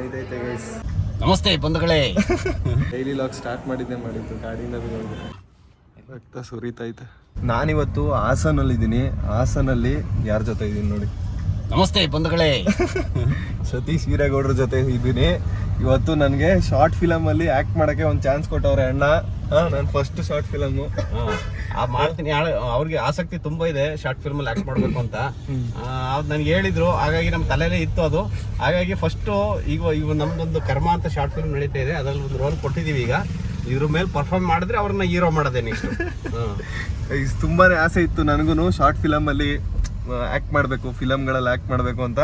ನೈದೈತೆ guys. ನಮಸ್ತೆ ಬಂಧುಗಳೇ. Daily log start ಮಾಡಿದ್ದು ಗಾಡಿಯಿಂದ ರಕ್ತ ಸುರಿತೈತೆ. ನಾನಿವತ್ತು ಹಾಸನಲ್ಲಿದ್ದೀನಿ. ಹಾಸನಲ್ಲಿ ಯಾರ ಜೊತೆ ಇದ್ದೀನಿ ನೋಡಿ. ನಮಸ್ತೆ ಬಂಧುಗಳೇ. ಸತೀಶ್ ವೀರೇಗೌಡ್ರ ಜೊತೆ ಇದ್ದೀನಿ. ಇವತ್ತು ನನಗೆ ಶಾರ್ಟ್ ಫಿಲಮಲ್ಲಿ ಆ್ಯಕ್ಟ್ ಮಾಡೋಕ್ಕೆ ಒಂದು ಚಾನ್ಸ್ ಕೊಟ್ಟವ್ರೆ ಅಣ್ಣ. ನನ್ನ ಫಸ್ಟ್ ಶಾರ್ಟ್ ಫಿಲಮು ಮಾಡ್ತೀನಿ. ಅವ್ರಿಗೆ ಆಸಕ್ತಿ ತುಂಬಾ ಇದೆ ಶಾರ್ಟ್ ಫಿಲ್ಮ್ ಅಲ್ಲಿ ಆಕ್ಟ್ ಮಾಡ್ಬೇಕು ಅಂತ. ಅದು ನನಗೆ ಹೇಳಿದ್ರು, ಹಾಗಾಗಿ ನಮ್ಮ ತಲೆನೇ ಇತ್ತು ಅದು. ಹಾಗಾಗಿ ಫಸ್ಟ್ ಈಗ ನಮ್ದೊಂದು ಕರ್ಮ ಅಂತ ಶಾರ್ಟ್ ಫಿಲ್ಮ್ ನಡೀತಾ ಇದೆ. ಅದ್ರಲ್ಲಿ ಒಂದು ರೋಲ್ ಕೊಟ್ಟಿದ್ದೀವಿ. ಈಗ ಇದ್ರ ಮೇಲೆ ಪರ್ಫಾರ್ಮ್ ಮಾಡಿದ್ರೆ ಅವ್ರನ್ನ ಹೀರೋ ಮಾಡೋದೇ ನೆಕ್ಸ್ಟ್. ತುಂಬಾ ಆಸೆ ಇತ್ತು ನನಗೂ ಶಾರ್ಟ್ ಫಿಲಮಲ್ಲಿ ಆ್ಯಕ್ಟ್ ಮಾಡಬೇಕು, ಫಿಲಮ್ಗಳಲ್ಲಿ ಆ್ಯಕ್ಟ್ ಮಾಡಬೇಕು ಅಂತ.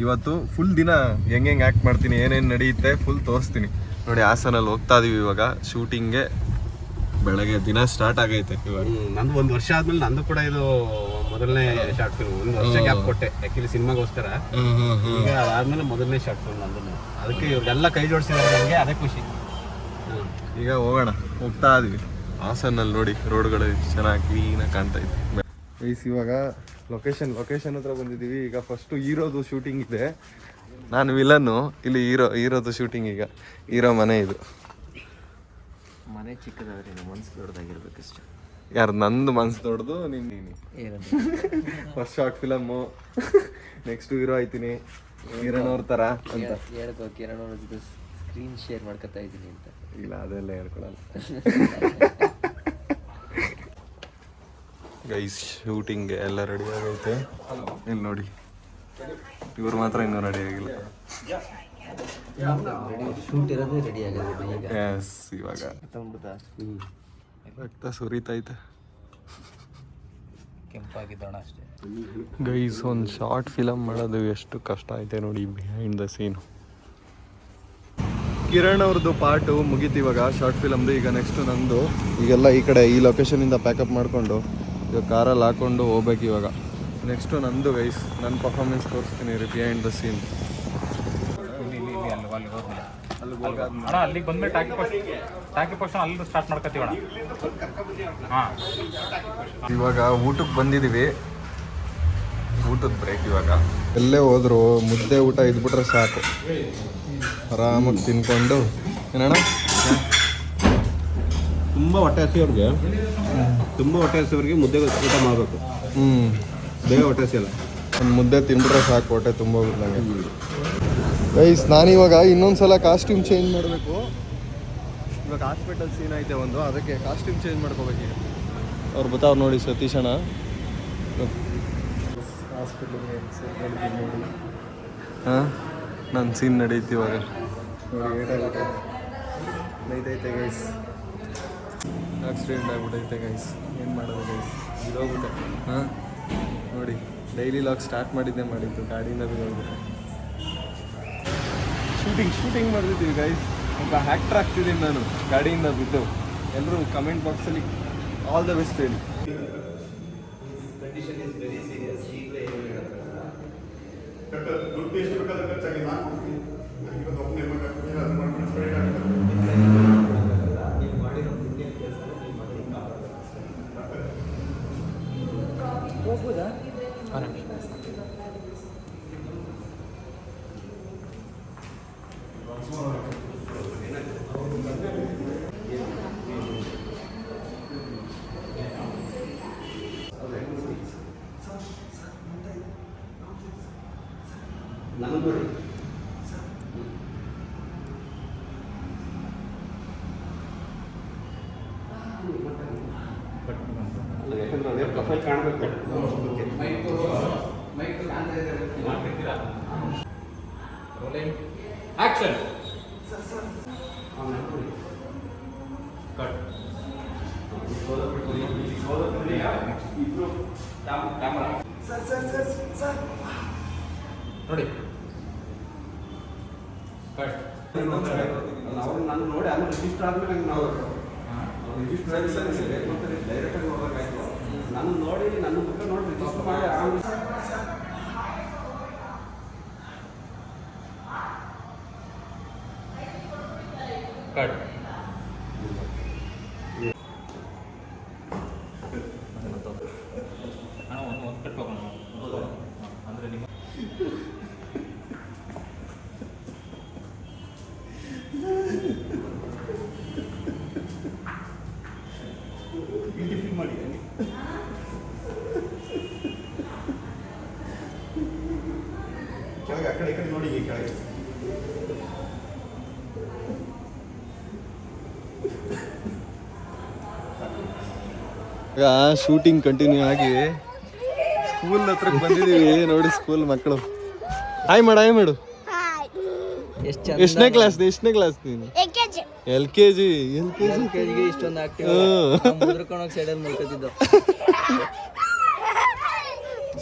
ಇವತ್ತು ಫುಲ್ ದಿನ ಹೆಂಗೆ ಆ್ಯಕ್ಟ್ ಮಾಡ್ತೀನಿ, ಏನೇನು ನಡೆಯುತ್ತೆ ಫುಲ್ ತೋರಿಸ್ತೀನಿ ನೋಡಿ. ಹಾಸನಲ್ಲಿ ಹೋಗ್ತಾ ಇದೀವಿ ಇವಾಗ ಶೂಟಿಂಗ್ಗೆ. ಬೆಳಗ್ಗೆ ದಿನ ಸ್ಟಾರ್ಟ್ ಆಗೈತೆ ಇವಾಗ. ನಂದು ಒಂದು ವರ್ಷ ಆದ್ಮೇಲೆ ನಂದು ಕೂಡ ಇದು ಮೊದಲನೇ ಶಾರ್ಟ್ ಫಿಲ್ಮ್. ಒಂದು ವರ್ಷ ಗ್ಯಾಪ್ ಕೊಟ್ಟೆ ಆ್ಯಕ್ಚುಲಿ ಸಿನಿಮಾಗೋಸ್ಕರ. ಈಗ ಅದಾದ್ಮೇಲೆ ಮೊದಲನೇ ಶಾರ್ಟ್ ಫಿಲ್ಮ್ ನಂದು. ಅದಕ್ಕೆ ಇವ್ರಿಗೆಲ್ಲ ಕೈ ಜೋಡಿಸಿದ್ದಾರೆ ನನಗೆ, ಅದೇ ಖುಷಿ. ಈಗ ಹೋಗೋಣ, ಹೋಗ್ತಾ ಇದೀವಿ ಹಾಸನಲ್ಲಿ. ನೋಡಿ ರೋಡ್ಗಳು ಚೆನ್ನಾಗಿ ಕ್ಲೀನಾಗಿ ಕಾಣ್ತಾ ಇದೆ. ಇವಾಗ ಲೊಕೇಶನ್ ಹತ್ರ ಬಂದಿದ್ದೀವಿ. ಈಗ ಫಸ್ಟು ಹೀರೋದು ಶೂಟಿಂಗ್ ಇದೆ. ನಾನು ವಿಲನ್ನು, ಇಲ್ಲಿ ಹೀರೋದು ಶೂಟಿಂಗ್. ಈಗ ಹೀರೋ ಮನೆ ಇದು. ಮನೆ ಚಿಕ್ಕದಾದ್ರೆ ಮನ್ಸು ದೊಡ್ಡದಾಗಿರ್ಬೇಕಷ್ಟೆ. ಯಾರು ನಂದು ಮನ್ಸು ದೊಡ್ಡದು, ನೀನು first short film. Next hero ಆಯ್ತೀನಿ ಕಿರಣ್ ಅವ್ರ ಥರ ಅಂತ ಹೇಳ್ಕೋ. ಕಿರಣ್ ಅವ್ರ ಜೊತೆ ಸ್ಕ್ರೀನ್ ಶೇರ್ ಮಾಡ್ಕೊತಾ ಇದ್ದೀನಿ ಅಂತ. ಇಲ್ಲ, ಅದೆಲ್ಲ ಹೇಳ್ಕೊಳಲ್ಲ. ಗೈಸ್ ಶೂಟಿಂಗ್ಗೆ ಎಲ್ಲ ರೆಡಿ ಆಗೈತೆ. ಇಲ್ಲಿ ನೋಡಿ, ಇವ್ರು ಮಾತ್ರ ಇನ್ನೂ ರೆಡಿ ಆಗಿಲ್ಲ. ಶೂಟ್ ಇರೋದೇ ರೆಡಿ ಆಗಿದೆ ಈಗ. ಎಸ್, ಇವಾಗ ರಕ್ತ ಸುರಿತೈತೆ. ಕೆಂಪಾಗಿದ್ದೋಣ ಅಷ್ಟೇ. ಗೈಸ್, ಒಂದು ಶಾರ್ಟ್ ಫಿಲಮ್ ಮಾಡೋದು ಎಷ್ಟು ಕಷ್ಟ ಐತೆ ನೋಡಿ, ಬಿಹೈಂಡ್ ದ ಸೀನು. ಕಿರಣ್ ಅವ್ರದ್ದು ಪಾರ್ಟು ಮುಗೀತು ಇವಾಗ ಶಾರ್ಟ್ ಫಿಲಮ್ದು. ಈಗ ನೆಕ್ಸ್ಟು ನಂದು. ಈಗೆಲ್ಲ ಈ ಕಡೆ ಈ ಲೊಕೇಶನಿಂದ ಪ್ಯಾಕಪ್ ಮಾಡಿಕೊಂಡು ಈಗ ಕಾರಲ್ಲಿ ಹಾಕ್ಕೊಂಡು ಹೋಗ್ಬೇಕು ಇವಾಗ. ನೆಕ್ಸ್ಟು ನಂದು ಗೈಸ್, ನನ್ನ ಪರ್ಫಾರ್ಮೆನ್ಸ್ ತೋರಿಸ್ತೀನಿ ಬಿಹೈಂಡ್ ದ ಸೀನ್. ಅಲ್ಲಿಗೆ ಬಂದ್ಮೇಲೆ ಟಾಕಿ ಪೋಷನ್ ಅಲ್ಲಿ ಸ್ಟಾರ್ಟ್ ಮಾಡ್ಕೊತೀವಣ್ಣ. ಇವಾಗ ಊಟಕ್ಕೆ ಬಂದಿದ್ದೀವಿ. ಊಟದ ಬ್ರೇಕ್ ಇವಾಗ. ಎಲ್ಲೇ ಹೋದ್ರು ಮುದ್ದೆ ಊಟ ಇದ್ಬಿಟ್ರೆ ಸಾಕು, ಆರಾಮಾಗಿ ತಿನ್ಕೊಂಡು. ಏನಣ್ಣ, ತುಂಬ ಹೊಟ್ಟೆ ಹಸಿವ್ರಿಗೆ ಮುದ್ದೆ ಊಟ ಮಾಡಬೇಕು. ಬೇಗ ಹೊಟ್ಟೆ ಹಸಿಯಲ್ಲ. ಒಂದು ಮುದ್ದೆ ತಿಂದ್ಬಿಟ್ರೆ ಸಾಕು, ಹೊಟ್ಟೆ ತುಂಬ ಹೋಗ್ಬಿಟ್ಟಾಗೆ. ಗೈಸ್, ನಾನಿವಾಗ ಇನ್ನೊಂದ್ಸಲ ಕಾಸ್ಟ್ಯೂಮ್ ಚೇಂಜ್ ಮಾಡಬೇಕು. ಇವಾಗ ಹಾಸ್ಪಿಟಲ್ ಸೀನ್ ಐತೆ ಒಂದು, ಅದಕ್ಕೆ ಕಾಸ್ಟ್ಯೂಮ್ ಚೇಂಜ್ ಮಾಡ್ಕೋಬೇಕೀಗ. ಅವ್ರು ಬರ್ತಾವ್ರು ನೋಡಿ, ಸತೀಶ್ ಅಣ್ಣ. ಹಾಂ, ನನ್ನ ಸೀನ್ ನಡೀತಿ ಇವಾಗ. ನೋಡಿ ನೈದೈತೆ ಗೈಸ್. ಆಕ್ಸಿಡೆಂಟ್ ಆಗ್ಬಿಟ್ಟೈತೆ ಗೈಸ್. ಏನು ಮಾಡೋದು ಗೈಸ್, ಇರೋಗ್ಬಿಟ್ಟೆ. ಹಾಂ ನೋಡಿ, ಡೈಲಿ ಲಾಗ್ ಸ್ಟಾರ್ಟ್ ಮಾಡಿದ್ದು ಗಾಡಿಯಿಂದ ಬಿದ್ದೋಗ್ಬಿಟ್ಟೆ. ಶೂಟಿಂಗ್ ಮಾಡ್ತಿದ್ದೀವಿ ಗೈಸ್. ಒಬ್ಬ ಆ್ಯಕ್ಟ್ರ್ ಆಗ್ತಿದ್ದೀನಿ ನಾನು ಗಾಡಿಯಿಂದ ಬಿದ್ದು. ಎಲ್ಲರೂ ಕಮೆಂಟ್ ಬಾಕ್ಸಲ್ಲಿ ಆಲ್ ದ ಬೆಸ್ಟ್ ಹೇಳಿ. ಹೋಗ್ಬೋದಾ? ಪ್ರೊಫೈಲ್ ಕಾಣಬೇಕು. ಆಕ್ಷನ್. ನೋಡಿ ನಾನು ನೋಡಿ ಆಮೇಲೆ ರಿಜಿಸ್ಟರ್ ಆದ್ಮೇಲೆ ನಾವು ಡೈರೆಕ್ಟಾಗಿ ಹೋಗೋಕ್ಕಾಯ್ತು. ನಾನು ನೋಡಿ ನನ್ನ ಬುಕ್ ನೋಡಿ ರಿಜಿಸ್ಟರ್ ಮಾಡಿ ಆರಾಮ. ಕಟ್. ಈಗ ಶೂಟಿಂಗ್ ಕಂಟಿನ್ಯೂ ಆಗಿ ಸ್ಕೂಲ್ ಹತ್ರಕ್ಕೆ ಬಂದಿದ್ದೀವಿ ನೋಡಿ. ಸ್ಕೂಲ್ ಮಕ್ಕಳು ಹಾಯ್ ಮಾಡು. ಎಷ್ಟನೇ ಕ್ಲಾಸ್ ನೀನು? LKG. ಇಷ್ಟೊಂದು ಆಕ್ಟಿವ್ ಮುದ್ರಕೊಂಡೋಗಿ ಸೈಡಲ್ಲಿ ಮಲ್ಕೋತಿದ್ದು.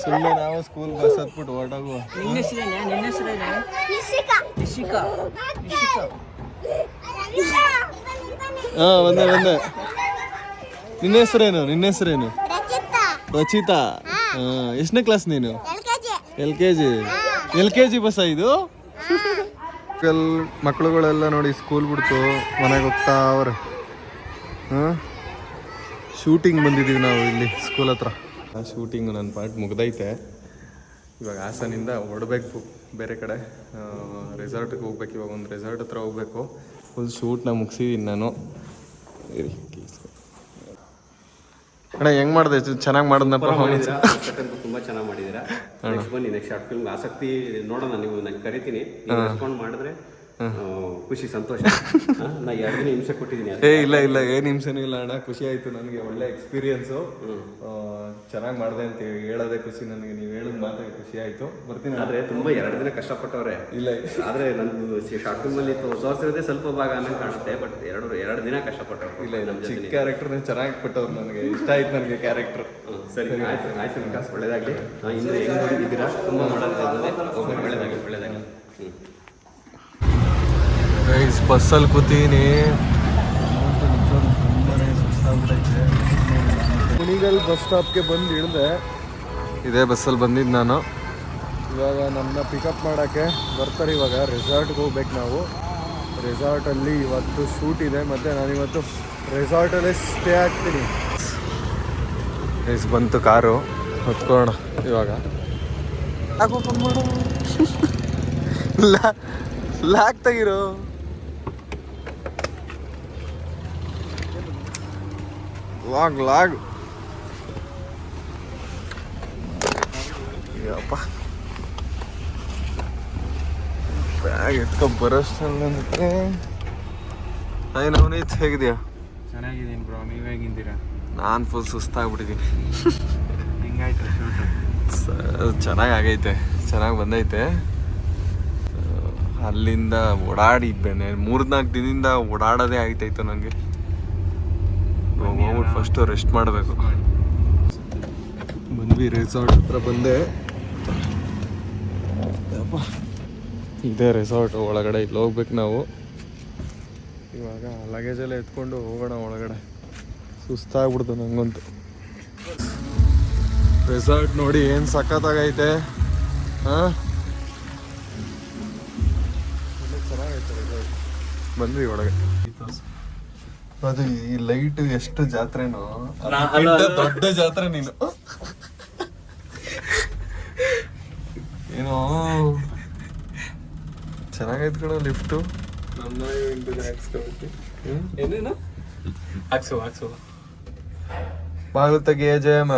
ಸುಮ್ಮನೆ ನಾವು ಸ್ಕೂಲ್ ಬಸ್ ಹತ್ಬಿಟ್ಟು ಹೊರಟೋಗುವ. ನಿನ್ನ ಹೆಸರೇನೆ ನಿಶಿಕಾ. ಹಾ ಬಂದೆ. ನಿನ್ನ ಹೆಸರೇನು? ರಚಿತಾ. ಎಷ್ಟನೇ ಕ್ಲಾಸ್ ನೀನು? LKG ಬಸ್ ಇದು. ಮಕ್ಕಳುಗಳೆಲ್ಲ ನೋಡಿ ಸ್ಕೂಲ್ ಬಿಡ್ತು ಮನೆಗೆ ಹೋಗ್ತಾ ಅವ್ರೆ. ಶೂಟಿಂಗ್ ಬಂದಿದ್ದೀವಿ ನಾವು ಇಲ್ಲಿ ಸ್ಕೂಲ್ ಹತ್ರ. ಶೂಟಿಂಗು ನನ್ನ ಪಾರ್ಟ್ ಮುಗ್ದೈತೆ. ಇವಾಗ ಹಾಸನಿಂದ ಹೊರಡಬೇಕು ಬೇರೆ ಕಡೆ ರೆಸಾರ್ಟಿಗೆ ಹೋಗ್ಬೇಕು. ಇವಾಗ ಒಂದು ರೆಸಾರ್ಟ್ ಹತ್ರ ಹೋಗ್ಬೇಕು. ಫುಲ್ ಶೂಟ್ನ ಮುಗಿಸಿದ್ದೀನಿ ನಾನು. ಅಣ್ಣ ಹೆಂಗ್ ಮಾಡಿದೆ? ಚೆನ್ನಾಗಿ ಮಾಡಿದ್ನ ಪರ್ಫಾರ್ಮೆನ್ಸ್? ತುಂಬಾ ಚೆನ್ನಾಗಿ ಮಾಡಿದ್ದೀರಾ. ನೆಕ್ಸ್ಟ್ ಬನ್ನಿ, ನೆಕ್ಸ್ಟ್ ಶಾರ್ಟ್ ಫಿಲ್ಮ್ ಆಸಕ್ತಿ ನೋಡೋಣ. ನೀವು ನಂಗೆ ಕರಿತೀನಿ, ರೆಸ್ಪಾಂಡ್ ಮಾಡಿದ್ರೆ ಖುಷಿ, ಸಂತೋಷ. ನಾ 2 ದಿನ ಹಿಂಸೆ ಕೊಟ್ಟಿದ್ದೀನಿ. ಇಲ್ಲ ಏನು ಹಿಂಸೆನೂ ಇಲ್ಲ ಅಣ್ಣ. ಖುಷಿ ಆಯ್ತು ನನಗೆ. ಒಳ್ಳೆ ಎಕ್ಸ್ಪೀರಿಯನ್ಸು. ಚೆನ್ನಾಗಿ ಮಾಡಿದೆ ಅಂತ ಹೇಳೋದೇ ಖುಷಿ ನನಗೆ. ನೀವು ಹೇಳಿದ ಮಾತ್ರ ಖುಷಿ ಆಯ್ತು. ಬರ್ತೀನಿ. ಆದರೆ ತುಂಬ 2 ದಿನ ಕಷ್ಟಪಟ್ಟವ್ರೆ. ಇಲ್ಲ ಆದರೆ ನಂದು ಶಾರ್ಟ್ ಫಿಲ್ಮಲ್ಲಿ ತೋರಿಸಿರೋದೇ ಸ್ವಲ್ಪ ಭಾಗ ಅನ್ನಂಗೆ ಕಾಣುತ್ತೆ. ಬಟ್ 2 ದಿನ ಕಷ್ಟಪಟ್ಟವ್ರು. ಇಲ್ಲ ಚಿಕ್ಕ ಕ್ಯಾರೆಕ್ಟರ್ನ ಚೆನ್ನಾಗಿ ಕೊಟ್ಟವ್ರು. ನನಗೆ ಇಷ್ಟ ಆಯ್ತು ನನಗೆ ಕ್ಯಾರೆಕ್ಟರ್. ಸರಿ, ಆಯ್ತು ವಿಕಾಸ್, ಒಳ್ಳೇದಾಗಲಿ. ಇನ್ನೂ ಹೆಂಗೆ ಮಾಡಿದ್ದೀರಾ? ತುಂಬ ಮಾಡೋದು ಒಳ್ಳೇದಾಗಲಿ. ಬಸ್ಸಲ್ಲಿ ಕೂತೀನಿ. ಕುಣಿಗಲ್ ಬಸ್ ಸ್ಟಾಪ್ಗೆ ಬಂದು ಇಳಿದೆ. ಇದೇ ಬಸ್ಸಲ್ಲಿ ಬಂದಿದ್ದು ನಾನು. ಇವಾಗ ನನ್ನ ಪಿಕಪ್ ಮಾಡೋಕ್ಕೆ ಬರ್ತಾರೆ. ಇವಾಗ ರೆಸಾರ್ಟ್ಗೆ ಹೋಗ್ಬೇಕು ನಾವು. ರೆಸಾರ್ಟಲ್ಲಿ ಇವತ್ತು ಶೂಟ್ ಇದೆ. ಮತ್ತು ನಾನಿವತ್ತು ರೆಸಾರ್ಟಲ್ಲೇ ಸ್ಟೇ ಆಗ್ತೀನಿ. ಬಂತು ಕಾರು, ಹೊತ್ಕೊಳ್ಳೋಣ ಇವಾಗ. ಲಾಕ್ ತೆಗಿರೋ. ಲಾಗ್ ಯಪ್ಪ, ಬ್ಯಾಗ್ ಎತ್ಕೊಂಬರೋಷ್ಟೇ. ಹಾಯ್ ನವನೀತ್, ಹೇಗಿದೆಯಾ? ಚೆನ್ನಾಗಿದ್ದೀನಿ ಬ್ರೋ, ನೀವು ಹೇಗಿದ್ದೀರಾ? ನಾನು ಫುಲ್ ಸುಸ್ತಾಗ್ಬಿಟ್ಟಿದ್ದೀನಿ. ಹೆಂಗಾಯ್ತು ಶೂಟ್? ಚೆನ್ನಾಗೈತೆ, ಚೆನ್ನಾಗಿ ಬಂದೈತೆ. ಅಲ್ಲಿಂದ ಓಡಾಡಿ 3-4 ದಿನದಿಂದ ಓಡಾಡೋದೇ ಆಗ್ತಾಯಿತ್ತು ನನಗೆ. ಹೋಗ್ಬಿಟ್ಟು ಫಸ್ಟು ರೆಸ್ಟ್ ಮಾಡಬೇಕು. ಬಂದ್ವಿ, ರೆಸಾರ್ಟ್ ಹತ್ರ ಬಂದೆ. ಇದೇ ರೆಸಾರ್ಟ್ ಒಳಗಡೆ. ಇಲ್ಲಿ ಹೋಗ್ಬೇಕು ನಾವು. ಇವಾಗ ಲಗೇಜೆಲ್ಲ ಎತ್ಕೊಂಡು ಹೋಗೋಣ ಒಳಗಡೆ. ಸುಸ್ತಾಗ್ಬಿಡ್ತು ನಂಗಂತೂ. ರೆಸಾರ್ಟ್ ನೋಡಿ ಏನು ಸಖತ್ತಾಗೈತೆ. ಹಾಂ, ಚೆನ್ನಾಗೈತೆ ರೆಸಾರ್ಟ್. ಬಂದ್ವಿ ಒಳಗೆ. ಅದು ಈ ಲೈಟ್ ಎಷ್ಟು ಜಾತ್ರೆನೋ, ದೊಡ್ಡ ಜಾತ್ರೆ ನೀನು. ಏನೋ ಚೆನ್ನಾಗೈತ್ ಕಣ ಲಿಫ್ಟು. ಏನೇನು ಹಾಕ್ಸು ಬಾಗಿಲು ತೆಗಿಯ ಜಯಮ್ಮ.